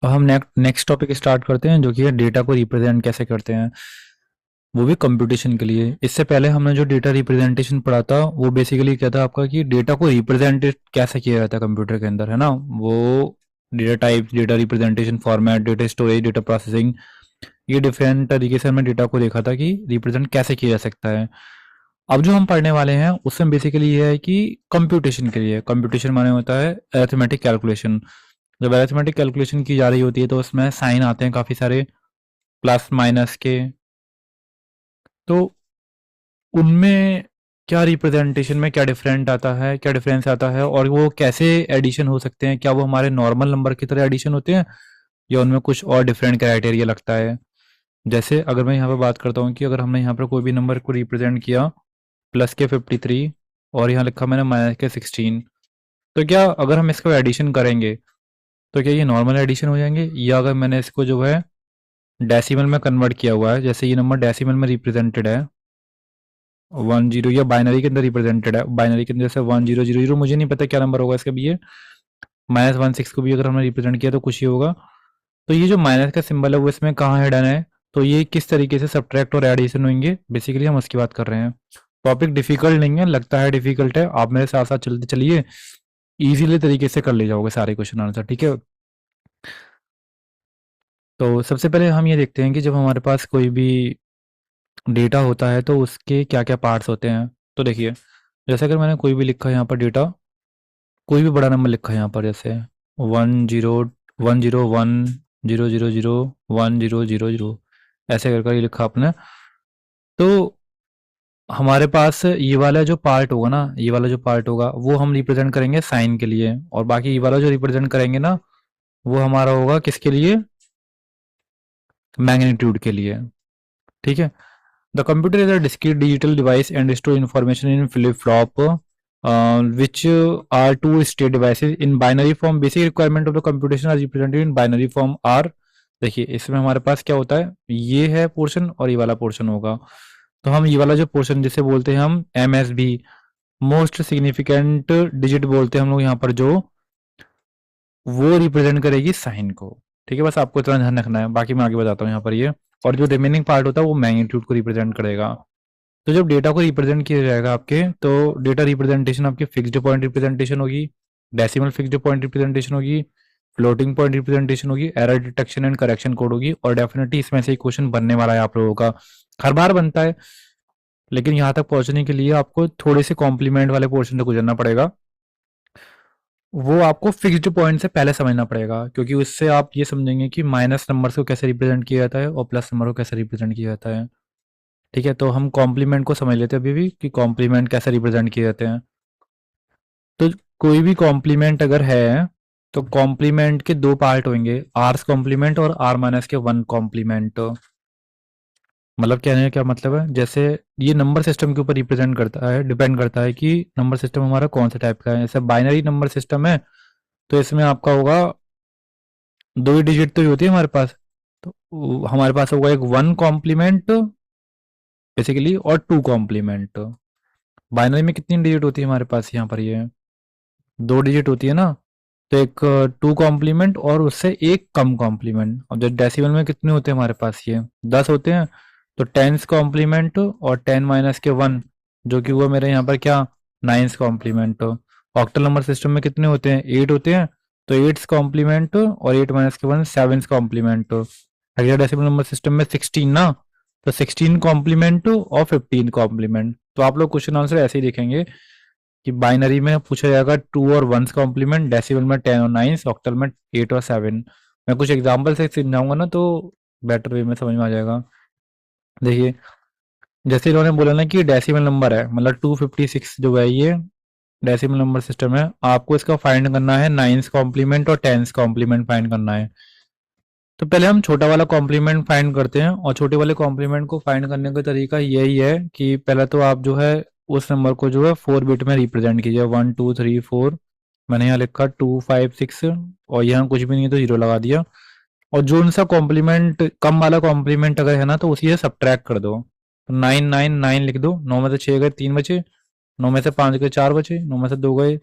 अब हम next topic start करते हैं जो कि है डेटा को रिप्रेजेंट कैसे करते हैं, वो भी कंप्यूटेशन के लिए। इससे पहले हमने जो डेटा रिप्रेजेंटेशन पढ़ा था वो बेसिकली क्या था आपका कि डेटा को रिप्रेजेंट कैसे किया जाता है कंप्यूटर के अंदर, है ना। वो data type, data representation format, data storage, data processing, ये डिफरेंट तरीके से हमने डेटा को देखा था कि रिप्रेजेंट कैसे किया जा सकता है। अब जो हम पढ़ने वाले हैं उसमें बेसिकली ये है कि कंप्यूटेशन के लिए, कंप्यूटेशन माने होता है अरिथमेटिक कैलकुलेशन। जब अरिथमेटिक कैलकुलेशन की जा रही होती है तो उसमें साइन आते हैं काफ़ी सारे, प्लस माइनस के। तो उनमें क्या रिप्रेजेंटेशन में क्या डिफरेंट आता है, क्या डिफरेंस आता है, और वो कैसे एडिशन हो सकते हैं, क्या वो हमारे नॉर्मल नंबर की तरह एडिशन होते हैं या उनमें कुछ और डिफरेंट क्राइटेरिया लगता है। जैसे अगर मैं यहाँ पे बात करता हूँ कि अगर हमने यहाँ पर कोई भी नंबर को रिप्रेजेंट किया प्लस के 53 और यहाँ लिखा मैंने माइनस के 16, तो क्या अगर हम इसको एडिशन करेंगे तो क्या ये नॉर्मल एडिशन हो जाएंगे, या अगर मैंने इसको जो है डेसिमल में कन्वर्ट किया हुआ है, जैसे ये नंबर डेसिमल में रिप्रेजेंटेड है 10, या बाइनरी के अंदर रिप्रेजेंटेड है, बाइनरी के अंदर जैसे 1000, मुझे नहीं पता क्या नंबर होगा इसका भी, ये -16 को भी अगर हमने रिप्रेजेंट किया तो कुछ ही होगा। तो ये जो माइनस का सिंबल है वो इसमें कहाँ हिडन है, तो ये किस तरीके से सब्ट्रैक्ट और एडिशन होंगे, बेसिकली हम उसकी बात कर रहे हैं। टॉपिक डिफिकल्ट नहीं है, लगता है डिफिकल्ट है, आप मेरे साथ साथ चलते चलिए, इजीली तरीके से कर ले जाओगे सारे क्वेश्चन आंसर, ठीक है। तो सबसे पहले हम ये देखते हैं कि जब हमारे पास कोई भी डेटा होता है तो उसके क्या क्या पार्ट्स होते हैं। तो देखिए, जैसे अगर मैंने कोई भी लिखा है यहाँ पर डेटा, कोई भी बड़ा नंबर लिखा है यहाँ पर, जैसे 10, 101, 000, 1000, 1000, ऐसे कर कर ये लिखा आपने। तो हमारे पास ये वाला जो पार्ट होगा ना, ये वाला जो पार्ट होगा वो हम रिप्रेजेंट करेंगे साइन के लिए, और बाकी ये वाला जो रिप्रेजेंट करेंगे ना वो हमारा होगा किसके लिए, मैग्नीट्यूड के लिए, ठीक है। The computer is a discrete digital device and store information in flip flop which are two state devices in binary form. Basic requirement of the computation are represented in binary form are, देखिए इसमें हमारे पास क्या होता है, ये है portion और ये वाला पोर्शन होगा। तो हम ये वाला जो पोर्शन जिसे बोलते हैं हम M S B, most significant digit बोलते हैं हम लोग यहाँ पर, जो वो रिप्रेजेंट करेगी साइन को, ठीक है। बस आपको इतना ध्यान रखना है, बाकी मैं आगे बताता हूँ यहाँ पर ये। और जो रिमेनिंग पार्ट होता है वो मैग्नीट्यूड को रिप्रेजेंट करेगा। तो जब डेटा को रिप्रेजेंट किया जाएगा आपके, तो डेटा रिप्रेजेंटेशन आपकी फिक्स्ड पॉइंट रिप्रेजेंटेशन होगी, डेसिमल फिक्स्ड पॉइंट रिप्रेजेंटेशन होगी, फ्लोटिंग पॉइंट रिप्रेजेंटेशन होगी, error detection and correction code होगी, और डेफिनेटली इसमें से क्वेश्चन बनने वाला है आप लोगों का, हर बार बनता है। लेकिन यहाँ तक पहुंचने के लिए आपको थोड़े से कॉम्प्लीमेंट वाले पोर्शन से गुजरना पड़ेगा, वो आपको फिक्स्ड पॉइंट से पहले समझना पड़ेगा, क्योंकि उससे आप ये समझेंगे कि माइनस नंबर को कैसे रिप्रेजेंट किया जाता है और प्लस नंबर को कैसे रिप्रेजेंट किया जाता है, ठीक है। तो हम कॉम्प्लीमेंट को समझ लेते हैं अभी भी कि कॉम्प्लीमेंट कैसे रिप्रेजेंट किए जाते हैं। तो कोई भी कॉम्प्लीमेंट अगर है तो कॉम्प्लीमेंट के दो पार्ट होंगे, आर्स कॉम्प्लीमेंट और आर माइनस के वन कॉम्प्लीमेंट। मतलब कहने का क्या मतलब है, जैसे ये नंबर सिस्टम के ऊपर रिप्रेजेंट करता है, डिपेंड करता है कि नंबर सिस्टम हमारा कौन से टाइप का है। जैसे बाइनरी नंबर सिस्टम है तो इसमें आपका होगा दो ही डिजिट तो ही होती है हमारे पास, तो हमारे पास होगा एक वन कॉम्प्लीमेंट बेसिकली और टू कॉम्प्लीमेंट। बाइनरी में कितनी डिजिट होती है हमारे पास, यहाँ पर ये दो डिजिट होती है ना, तो एक टू कॉम्प्लीमेंट और उससे एक कम कॉम्प्लीमेंट। और जब डेसिमल में कितने होते हैं हमारे पास, ये 10 होते हैं, तो टेंस कॉम्प्लीमेंट और 10 माइनस के 1, जो कि हुआ मेरे यहाँ पर क्या, nines complement. Octal number system में कितने होते हैं, 8 होते हैं, तो एट्स कॉम्प्लीमेंट और 8 माइनस के 1 sevens complement. Hexadecimal number system में 16 ना, तो 16 कॉम्प्लीमेंट और 15 कॉम्प्लीमेंट। तो आप लोग क्वेश्चन आंसर ऐसे ही देखेंगे कि बाइनरी में पूछा जाएगा टू और वंस कॉम्प्लीमेंट, डेसिमल में 10 और 9, ऑक्टल में 8 और 7। मैं कुछ एग्जांपल से समझाऊंगा ना तो बेटर वे में समझ में आ जाएगा। देखिए, जैसे इन्होंने बोला ना कि डेसिमल नंबर है, मतलब 256 जो है ये डेसिमल नंबर सिस्टम है, आपको इसका फाइंड करना है नाइन्स कॉम्प्लीमेंट और टेंस कॉम्प्लीमेंट फाइंड करना है। तो पहले हम छोटा वाला कॉम्प्लीमेंट फाइंड करते हैं, और छोटे वाले कॉम्प्लीमेंट को फाइंड करने का तरीका यही है कि पहले तो आप जो है उस नंबर को जो है 4 बिट में रिप्रेजेंट कीजिए, 1 2 3 4। मैंने यहाँ लिखा 2 5 6, और यहाँ कुछ भी नहीं है तो 0 लगा दिया। और जो उनसा कॉम्प्लीमेंट कम वाला कॉम्प्लीमेंट अगर है ना तो उसी से सब्ट्रैक्ट कर दो, तो 9 9 9 लिख दो। 9 में से 6 गए 3 बचे, 9 में से 5 गए 4 बचे, 9 में से 2 गए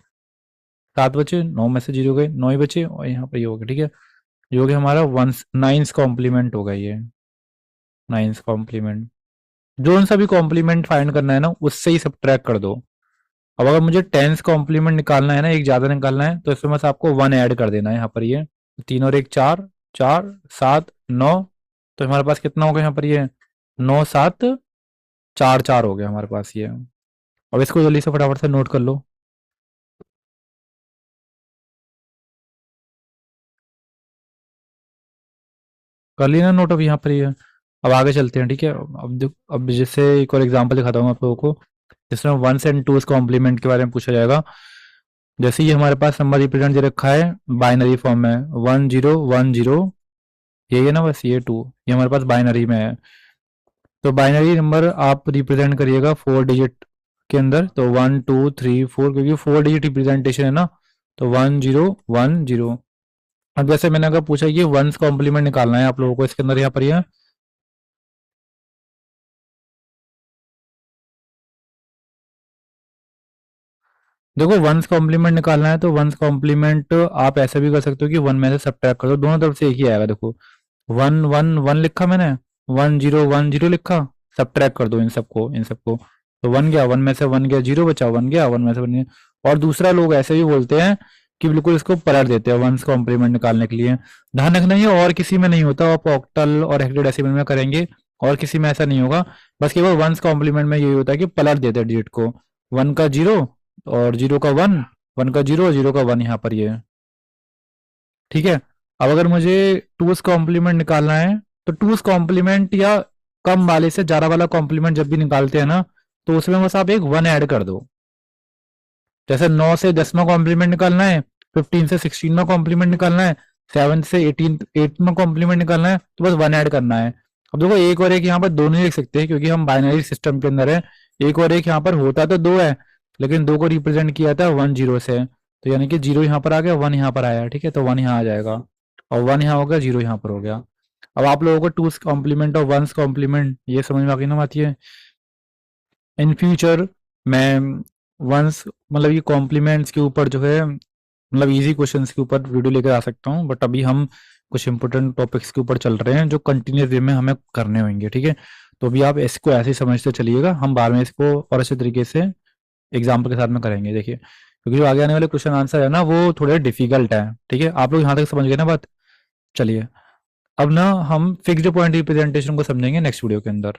7 बचे, 9 में से 0 गए 9 ही बचे, और यहाँ पर ये हो गया, ठीक है। जो कि हमारा वन नाइन्स कॉम्प्लीमेंट होगा ये, नाइन्स कॉम्प्लीमेंट। जो उन सभी कॉम्प्लीमेंट फाइंड करना है ना उससे ही सब्ट्रैक्ट कर दो। अब अगर मुझे टेंस कॉम्प्लीमेंट निकालना है ना, एक ज्यादा निकालना है, तो इसमें बस आपको वन ऐड कर देना है यहाँ पर। ये तीन और एक चार, चार सात नौ, तो हमारे पास कितना हो गया यहाँ पर ये, नौ सात चार चार हो गया हमारे पास ये। अब इसको जल्दी से फटाफट से नोट कर लो। कर लिया ना नोट अब यहाँ पर ये। अब आगे चलते हैं, ठीक है। अब जैसे एक और एग्जांपल दिखाता हूँ आप लोगों को, जिसमें वंस एंड टूस कॉम्प्लीमेंट के बारे में पूछा जाएगा। जैसे ये हमारे पास नंबर रिप्रेजेंट दे रखा है बाइनरी फॉर्म में, 1010, ये है ना, बस ये टू, ये हमारे पास बाइनरी में है। तो बाइनरी नंबर आप रिप्रेजेंट करिएगा फोर डिजिट के अंदर, तो 1 2 3 4, क्योंकि फोर डिजिट रिप्रेजेंटेशन है ना, तो 1010। अब जैसे मैंने अगर पूछा कि वंस कॉम्प्लीमेंट निकालना है आप लोगों को इसके अंदर, यहाँ पर ये देखो वंस कॉम्प्लीमेंट निकालना है, तो वंस कॉम्प्लीमेंट आप ऐसे भी कर सकते हो कि वन में से सब्ट्रैक्ट कर दो, दोनों तरफ से एक ही आएगा। देखो वन वन वन लिखा मैंने, 1010 लिखा, सब्ट्रैक्ट कर दो इन सबको, तो वन गया, वन में से वन गया, जीरो बचा, वन गया, वन में से वन गया। और दूसरा लोग ऐसे भी बोलते हैं कि बिल्कुल इसको पलट देते हैं वंस कॉम्प्लीमेंट निकालने के लिए। ध्यान रखना ये और किसी में नहीं होता, आप ऑक्टल और हेक्साडेसिमल में करेंगे, और किसी में ऐसा नहीं होगा। बस केवल वंस कॉम्प्लीमेंट में यही होता है कि पलट देते हैं डिजिट को, वन का जीरो और जीरो का वन, वन का जीरो, जीरो का वन, यहाँ पर ये। ठीक है। अब अगर मुझे टूस कॉम्प्लीमेंट निकालना है, तो टूस कॉम्प्लीमेंट या कम वाले से ज्यादा वाला कॉम्प्लीमेंट जब भी निकालते हैं ना, तो उसमें बस आप एक वन ऐड कर दो। जैसे 9 से 10वां कॉम्प्लीमेंट निकालना है, 15 से 16वां कॉम्प्लीमेंट निकालना है, 7 से 8वां कॉम्प्लीमेंट निकालना है, तो बस वन ऐड करना है। अब देखो एक और एक यहाँ पर दोनों ही लिख सकते हैं, क्योंकि हम बाइनरी सिस्टम के अंदर है। एक और एक यहाँ पर होता तो दो है, लेकिन दो को रिप्रेजेंट किया था 10 से, तो यानी कि जीरो यहाँ पर आ गया, वन यहाँ पर आया, ठीक है, तो वन यहाँ आ जाएगा, और वन यहाँ हो गया, जीरो यहाँ पर हो गया। अब आप लोगों को टूस कॉम्प्लीमेंट और वंस कॉम्प्लीमेंट ये समझ में आ गई ना बात ये। इन फ्यूचर मैं वंस मतलब ये कॉम्प्लीमेंट्स के ऊपर जो है, मतलब इजी क्वेश्चंस के ऊपर वीडियो लेकर आ सकता हूँ, बट अभी हम कुछ इंपॉर्टेंट टॉपिक्स के ऊपर चल रहे हैं जो कंटिन्यूस वे में हमें करने होंगे, ठीक है। तो अभी आप इसको ऐसे ही समझते चलिएगा, हम बाद में इसको और अच्छे तरीके से एग्जाम्पल के साथ में करेंगे, देखिए, क्योंकि जो आगे आने वाले क्वेश्चन आंसर है ना वो थोड़े डिफिकल्ट है, ठीक है। आप लोग यहाँ तक समझ गए ना बात। चलिए अब ना हम फिक्स्ड पॉइंट रिप्रेजेंटेशन को समझेंगे नेक्स्ट वीडियो के अंदर।